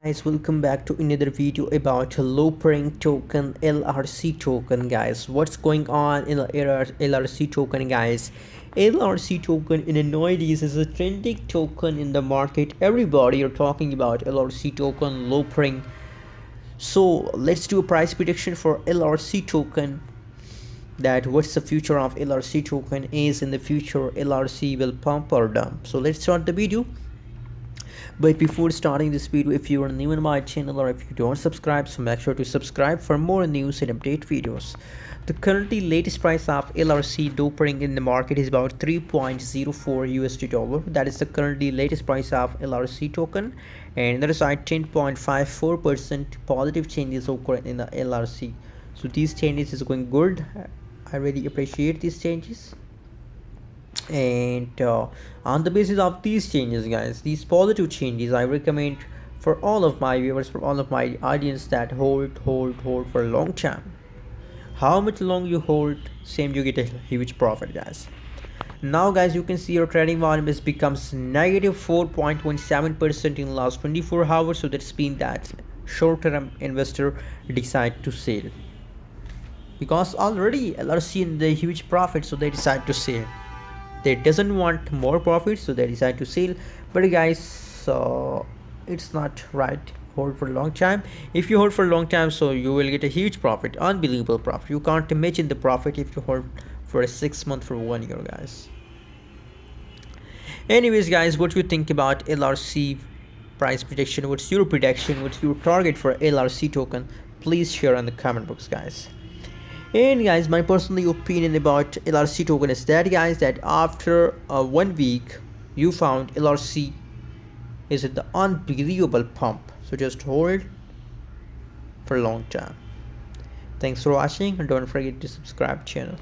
Guys, welcome back to another video about LOOPRING token, LRC token. Guys, what's going on in the LRC token, guys? LRC token in nowadays is a trending token in the market. Everybody are talking about LRC token, LOOPRING. So let's do a price prediction for LRC token. That what's the future of LRC token is in the future. LRC will pump or dump. So let's start the video. But before starting this video, if you are new in my channel or if you don't subscribe, so make sure to subscribe for more news and update videos. The currently latest price of LRC doping in the market is about 3.04 USD dollar. That is the currently latest price of LRC token, and there is a 10.54% positive changes occurring in the LRC. So these changes is going good. I really appreciate these changes. And on the basis of these changes, guys, these positive changes, I recommend for all of my viewers, for all of my audience, that hold for a long time. How much long you hold, same you get a huge profit, guys. Now guys, you can see your trading volume has becomes negative 4.17% in the last 24 hours. So that's been that short-term investor decide to sell, because already LRC in the huge profit, so they decide to sell. They doesn't want more profit, so they decide to sell. But guys, it's not right hold for a long time. If you hold for a long time, so you will get a huge profit, unbelievable profit. You can't imagine the profit if you hold for a 6 month, for 1 year, guys. Anyways, guys, what do you think about LRC price prediction? What's your prediction? What's your target for LRC token? Please share in the comment box, guys. And guys, my personal opinion about LRC token is that, guys, that after 1 week you found LRC is at the unbelievable pump, so just hold for a long time. Thanks for watching, and don't forget to subscribe channel.